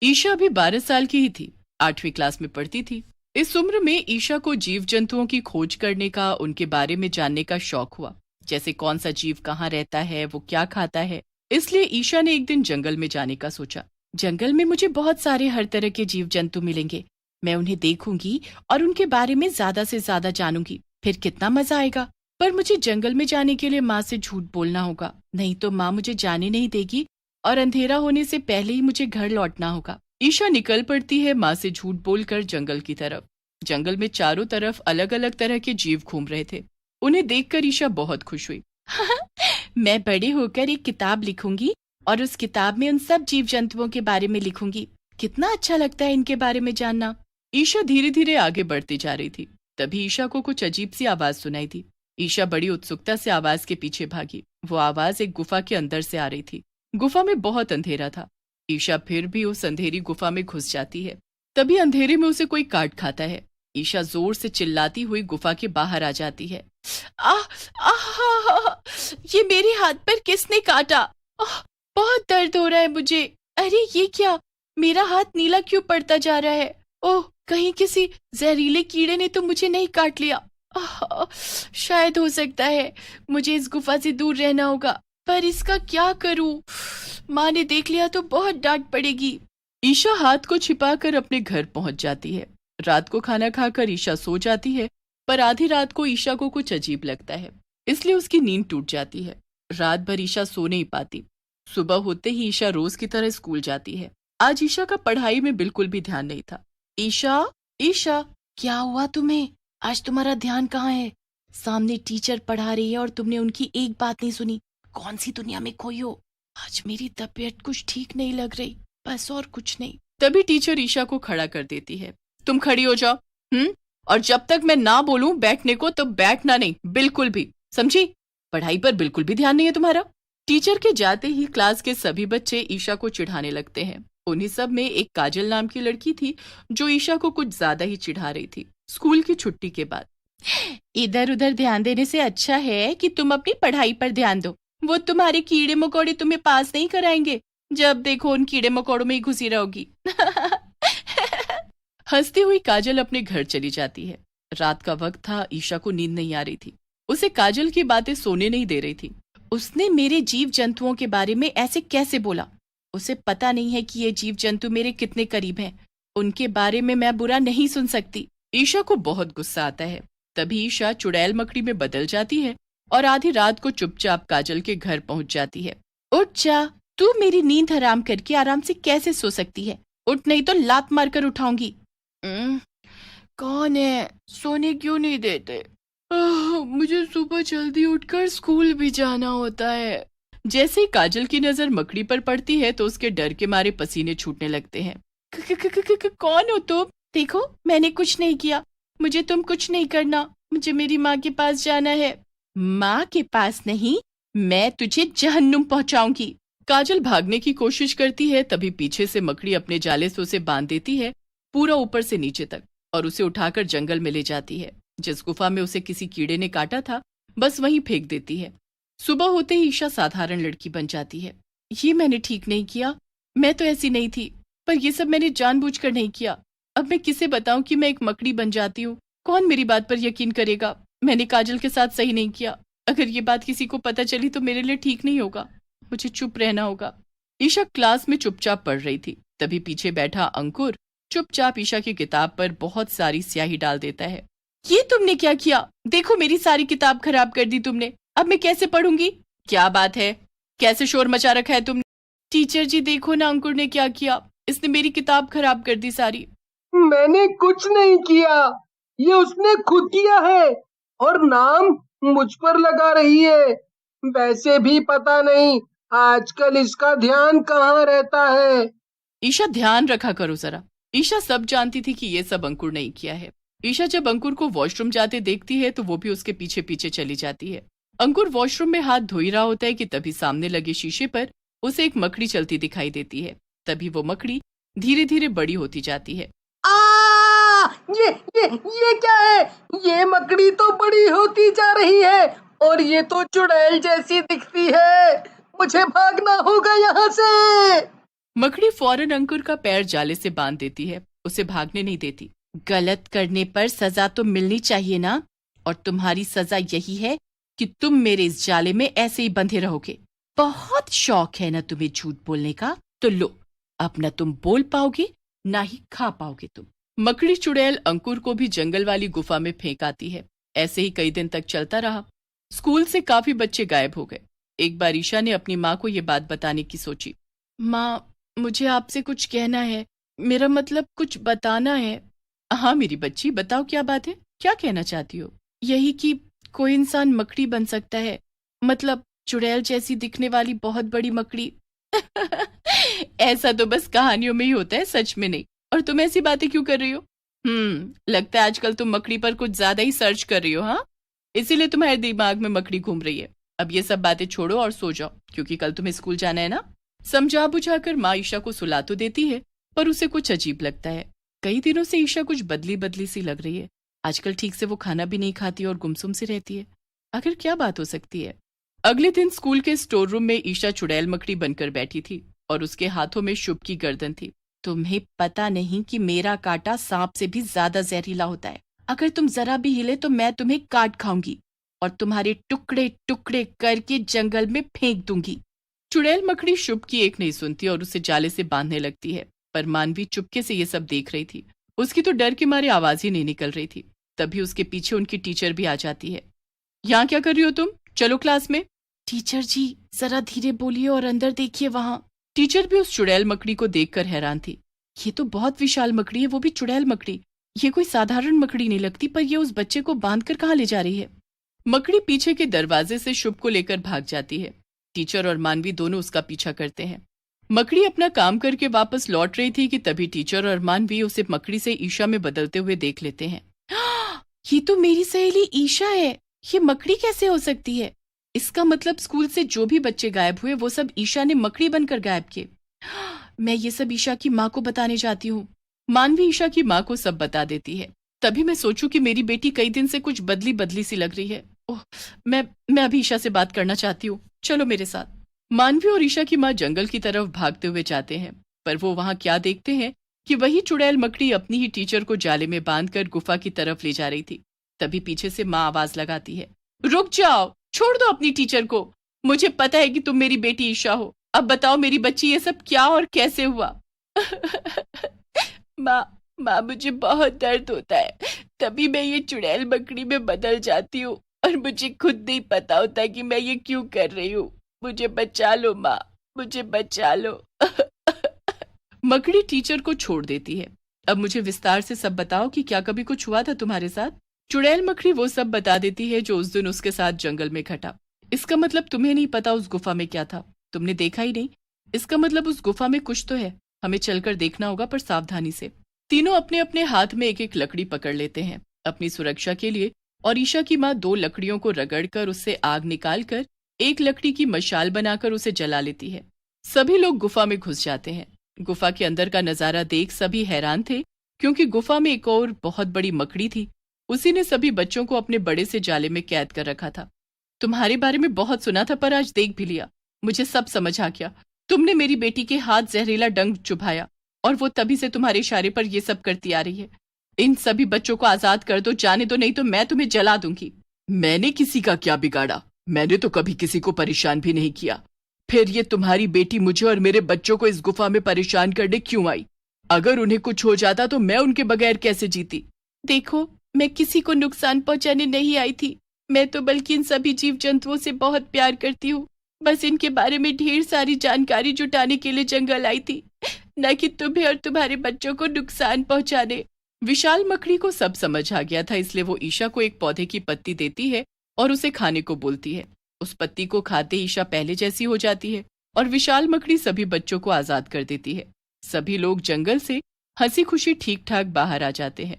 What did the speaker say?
ईशा अभी 12 साल की ही थी, 8वीं क्लास में पढ़ती थी। इस उम्र में ईशा को जीव जंतुओं की खोज करने का, उनके बारे में जानने का शौक हुआ, जैसे कौन सा जीव कहाँ रहता है, वो क्या खाता है। इसलिए ईशा ने एक दिन जंगल में जाने का सोचा। जंगल में मुझे बहुत सारे हर तरह के जीव जंतु मिलेंगे, मैं उन्हें देखूंगी और उनके बारे में ज्यादा से ज्यादा जानूंगी, फिर कितना मजा आएगा। पर मुझे जंगल में जाने के लिए माँ से झूठ बोलना होगा, नहीं तो माँ मुझे जाने नहीं देगी और अंधेरा होने से पहले ही मुझे घर लौटना होगा। ईशा निकल पड़ती है माँ से झूठ बोलकर जंगल की तरफ। जंगल में चारों तरफ अलग अलग तरह के जीव घूम रहे थे। उन्हें देखकर ईशा बहुत खुश हुई। मैं बड़े होकर एक किताब लिखूंगी और उस किताब में उन सब जीव जंतुओं के बारे में लिखूंगी। कितना अच्छा लगता है इनके बारे में जानना। ईशा धीरे धीरे आगे बढ़ती जा रही थी। तभी ईशा को कुछ अजीब सी आवाज सुनाई दी। ईशा बड़ी उत्सुकता से आवाज के पीछे भागी। वो आवाज एक गुफा के अंदर से आ रही थी। गुफा में बहुत अंधेरा था। ईशा फिर भी उस अंधेरी गुफा में घुस जाती है। तभी अंधेरे में उसे कोई काट खाता है। ईशा जोर से चिल्लाती हुई गुफा के बाहर आ जाती है। आह, आह, ये मेरे हाथ पर किसने काटा? बहुत दर्द हो रहा है मुझे। अरे ये क्या, मेरा हाथ नीला क्यों पड़ता जा रहा है? ओह, कहीं किसी जहरीले कीड़े ने तो मुझे नहीं काट लिया। शायद हो सकता है मुझे इस गुफा से दूर रहना होगा, पर इसका क्या करूं? माँ ने देख लिया तो बहुत डांट पड़ेगी। ईशा हाथ को छिपाकर अपने घर पहुंच जाती है। रात को खाना खाकर ईशा सो जाती है, पर आधी रात को ईशा को कुछ अजीब लगता है, इसलिए उसकी नींद टूट जाती है। रात भर ईशा सो नहीं पाती। सुबह होते ही ईशा रोज की तरह स्कूल जाती है। आज ईशा का पढ़ाई में बिल्कुल भी ध्यान नहीं था। ईशा, ईशा, क्या हुआ तुम्हें? आज तुम्हारा ध्यान कहाँ है? सामने टीचर पढ़ा रही है और तुमने उनकी एक बात नहीं सुनी। कौन सी दुनिया में खोई हो? आज मेरी तबीयत कुछ ठीक नहीं लग रही, बस और कुछ नहीं। तभी टीचर ईशा को खड़ा कर देती है। तुम खड़ी हो जाओ। और जब तक मैं ना बोलूं बैठने को तो बैठना नहीं, बिल्कुल भी, समझी? पढ़ाई पर बिल्कुल भी ध्यान नहीं है तुम्हारा। टीचर के जाते ही क्लास के सभी बच्चे ईशा को चिढ़ाने लगते हैं। उन्हीं सब में एक काजल नाम की लड़की थी जो ईशा को कुछ ज्यादा ही चिढ़ा रही थी। स्कूल की छुट्टी के बाद इधर उधर ध्यान देने से अच्छा है कि तुम अपनी पढ़ाई पर ध्यान दो। वो तुम्हारे कीड़े मकोड़े तुम्हें पास नहीं कराएंगे। जब देखो उन कीड़े मकोड़ों में ही घुसी रहोगी। हंसती हुई काजल अपने घर चली जाती है। रात का वक्त था, ईशा को नींद नहीं आ रही थी। उसे काजल की बातें सोने नहीं दे रही थी। उसने मेरे जीव जंतुओं के बारे में ऐसे कैसे बोला? उसे पता नहीं है कि ये जीव जंतु मेरे कितने करीब हैं। उनके बारे में मैं बुरा नहीं सुन सकती। ईशा को बहुत गुस्सा आता है। तभी ईशा चुड़ैल मकड़ी में बदल जाती है और आधी रात को चुपचाप काजल के घर पहुंच जाती है। उठ जा, तू मेरी नींद हराम करके आराम से कैसे सो सकती है? उठ, नहीं तो लात मारकर उठाऊंगी। कौन है? सोने क्यों नहीं देते? मुझे सुबह जल्दी उठकर स्कूल भी जाना होता है। जैसे ही काजल की नजर मकड़ी पर पड़ती है तो उसके डर के मारे पसीने छूटने लगते हैं। कौन हो तुम? देखो मैंने कुछ नहीं किया, मुझे तुम कुछ नहीं करना। मुझे मेरी माँ के पास जाना है। माँ के पास नहीं, मैं तुझे जहन्नुम पहुंचाऊंगी। काजल भागने की कोशिश करती है, तभी पीछे से मकड़ी अपने जाले से उसे बांध देती है, पूरा ऊपर से नीचे तक, और उसे उठाकर जंगल में ले जाती है। जिस गुफा में उसे किसी कीड़े ने काटा था, बस वहीं फेंक देती है। सुबह होते ही ईशा साधारण लड़की बन जाती है। ये मैंने ठीक नहीं किया, मैं तो ऐसी नहीं थी, पर ये सब मैंने जानबूझकर नहीं किया। अब मैं किसे बताऊं कि मैं एक मकड़ी बन जाती हूँ? कौन मेरी बात पर यकीन करेगा? मैंने काजल के साथ सही नहीं किया। अगर ये बात किसी को पता चली तो मेरे लिए ठीक नहीं होगा। मुझे चुप रहना होगा। ईशा क्लास में चुपचाप पढ़ रही थी। तभी पीछे बैठा अंकुर चुपचाप ईशा की किताब पर बहुत सारी स्याही डाल देता है। ये तुमने क्या किया? देखो मेरी सारी किताब खराब कर दी तुमने। अब मैं कैसे पढ़ूंगी? क्या बात है, कैसे शोर मचा रखा है तुमने? टीचर जी देखो ना अंकुर ने क्या किया, इसने मेरी किताब खराब कर दी सारी। मैंने कुछ नहीं किया, ये उसने खुद किया है और नाम मुझ पर लगा रही है। वैसे भी पता नहीं आजकल इसका ध्यान कहाँ रहता है। ईशा ध्यान रखा करो जरा। ईशा सब जानती थी कि ये सब अंकुर नहीं किया है। ईशा जब अंकुर को वॉशरूम जाते देखती है तो वो भी उसके पीछे पीछे चली जाती है। अंकुर वॉशरूम में हाथ धो ही रहा होता है कि तभी सामने लगे शीशे पर उसे एक मकड़ी चलती दिखाई देती है। तभी वो मकड़ी धीरे धीरे बड़ी होती जाती है। ये क्या है? ये मकड़ी तो बड़ी होती जा रही है और ये तो चुड़ैल जैसी दिखती है। मुझे भागना होगा यहाँ से। मकड़ी फौरन अंकुर का पैर जाले से बांध देती है, उसे भागने नहीं देती। गलत करने पर सजा तो मिलनी चाहिए ना, और तुम्हारी सजा यही है कि तुम मेरे इस जाले में ऐसे ही बंधे रहोगे। बहुत शौक है ना तुम्हें झूठ बोलने का, तो लो, अब न तुम बोल पाओगे ना ही खा पाओगे तुम। मकड़ी चुड़ैल अंकुर को भी जंगल वाली गुफा में फेंक आती है। ऐसे ही कई दिन तक चलता रहा। स्कूल से काफी बच्चे गायब हो गए। एक बार ईशा ने अपनी माँ को ये बात बताने की सोची। माँ, मुझे आपसे कुछ कहना है, मेरा मतलब कुछ बताना है। हाँ मेरी बच्ची, बताओ क्या बात है, क्या कहना चाहती हो? यही कि कोई इंसान मकड़ी बन सकता है, मतलब चुड़ैल जैसी दिखने वाली बहुत बड़ी मकड़ी। ऐसा तो बस कहानियों में ही होता है, सच में नहीं। और तुम ऐसी बातें क्यों कर रही हो? लगता है आजकल तुम मकड़ी पर कुछ ज्यादा ही सर्च कर रही हो, हाँ? इसीलिए तुम्हारे दिमाग में मकड़ी घूम रही है। अब ये सब बातें छोड़ो और सो जाओ, क्योंकि कल तुम्हें स्कूल जाना है ना। समझा बुझाकर माँ ईशा को सुला तो देती है, पर उसे कुछ अजीब लगता है। कई दिनों से ईशा कुछ बदली बदली सी लग रही है। आजकल ठीक से वो खाना भी नहीं खाती और गुमसुम सी रहती है। आखिर क्या बात हो सकती है? अगले दिन स्कूल के स्टोर रूम में ईशा चुड़ैल मकड़ी बनकर बैठी थी और उसके हाथों में शुभ की गर्दन थी। तुम्हें पता नहीं कि मेरा कांटा सांप से भी ज्यादा जहरीला होता है। अगर तुम जरा भी हिले तो मैं तुम्हें काट खाऊंगी और तुम्हारे टुकड़े टुकड़े करके जंगल में फेंक दूंगी। चुड़ैल मकड़ी शुभ की एक नहीं सुनती और उसे जाले से बांधने लगती है, पर मानवी चुपके से ये सब देख रही थी। उसकी तो डर के मारे आवाज ही नहीं निकल रही थी। तभी उसके पीछे उनकी टीचर भी आ जाती है। यहाँ क्या कर रही हो तुम? चलो क्लास में। टीचर जी, जरा धीरे बोलिए और अंदर देखिए वहां। टीचर भी उस चुड़ैल मकड़ी को देखकर हैरान थी। ये तो बहुत विशाल मकड़ी है, वो भी चुड़ैल मकड़ी। ये कोई साधारण मकड़ी नहीं लगती, पर ये उस बच्चे को बांधकर कहाँ ले जा रही है? मकड़ी पीछे के दरवाजे से शुभ को लेकर भाग जाती है। टीचर और मानवी दोनों उसका पीछा करते हैं। मकड़ी अपना काम करके वापस लौट रही थी कि तभी टीचर और मानवी उसे मकड़ी से ईशा में बदलते हुए देख लेते हैं। ये तो मेरी सहेली ईशा है, ये मकड़ी कैसे हो सकती है? इसका मतलब स्कूल से जो भी बच्चे गायब हुए वो सब ईशा ने मकड़ी बनकर गायब किए। मैं ये सब ईशा की माँ को बताने जाती हूँ। मानवी ईशा की माँ को सब बता देती है। तभी मैं सोचूं कि मेरी बेटी कई दिन से कुछ बदली बदली सी लग रही है। ओह, मैं अभी ईशा से बात करना चाहती हूँ, चलो मेरे साथ। मानवी और ईशा की माँ जंगल की तरफ भागते हुए जाते हैं, पर वो वहां क्या देखते हैं कि वही चुड़ैल मकड़ी अपनी ही टीचर को जाले में बांधकर गुफा की तरफ ले जा रही थी। तभी पीछे से माँ आवाज लगाती है, रुक जाओ, छोड़ दो अपनी टीचर को। मुझे पता है कि तुम मेरी बेटी ईशा हो। अब बताओ मेरी बच्ची, ये सब क्या और कैसे हुआ? माँ, मुझे बहुत दर्द होता है, तभी मैं ये चुड़ैल मकड़ी में बदल जाती हूँ और मुझे खुद नहीं पता होता कि मैं ये क्यों कर रही हूँ। मुझे बचा लो माँ, मुझे बचा लो। मकड़ी टीचर को छोड़ देती है। अब मुझे विस्तार से सब बताओ कि क्या कभी कुछ हुआ था तुम्हारे साथ? चुड़ैल मकड़ी वो सब बता देती है जो उस दिन उसके साथ जंगल में घटा। इसका मतलब तुम्हें नहीं पता उस गुफा में क्या था? तुमने देखा ही नहीं? इसका मतलब उस गुफा में कुछ तो है, हमें चलकर देखना होगा, पर सावधानी से। तीनों अपने अपने हाथ में एक एक लकड़ी पकड़ लेते हैं अपनी सुरक्षा के लिए, और ईशा की माँ 2 लकड़ियों को रगड़कर उससे आग निकालकर एक लकड़ी की मशाल बनाकर उसे जला लेती है। सभी लोग गुफा में घुस जाते हैं। गुफा के अंदर का नजारा देख सभी हैरान थे, क्योंकि गुफा में एक और बहुत बड़ी मकड़ी थी। उसी ने सभी बच्चों को अपने बड़े से जाले में कैद कर रखा था। तुम्हारे बारे में बहुत सुना था, पर आज देख भी लिया, मुझे सब समझ आ गया। तुमने मेरी बेटी के हाथ जहरीला डंक चुभाया और वो तभी से तुम्हारे इशारे पर ये सब करती आ रही है। इन सभी बच्चों को आजाद कर दो, जाने दो, नहीं तो मैं तुम्हें जला दूंगी। मैंने किसी का क्या बिगाड़ा? मैंने तो कभी किसी को परेशान भी नहीं किया। फिर ये तुम्हारी बेटी मुझे और मेरे बच्चों को इस गुफा में परेशान करने क्यों आई? अगर उन्हें कुछ हो जाता तो मैं उनके बगैर कैसे जीती? देखो, मैं किसी को नुकसान पहुंचाने नहीं आई थी, मैं तो बल्कि इन सभी जीव जंतुओं से बहुत प्यार करती हूँ। बस इनके बारे में ढेर सारी जानकारी जुटाने के लिए जंगल आई थी, न कि तुम्हें और तुम्हारे बच्चों को नुकसान पहुंचाने। विशाल मकड़ी को सब समझ आ गया था, इसलिए वो ईशा को एक पौधे की पत्ती देती है और उसे खाने को बोलती है। उस पत्ती को खाते ईशा पहले जैसी हो जाती है और विशाल मकड़ी सभी बच्चों को आजाद कर देती है। सभी लोग जंगल से हंसी खुशी ठीक ठाक बाहर आ जाते हैं।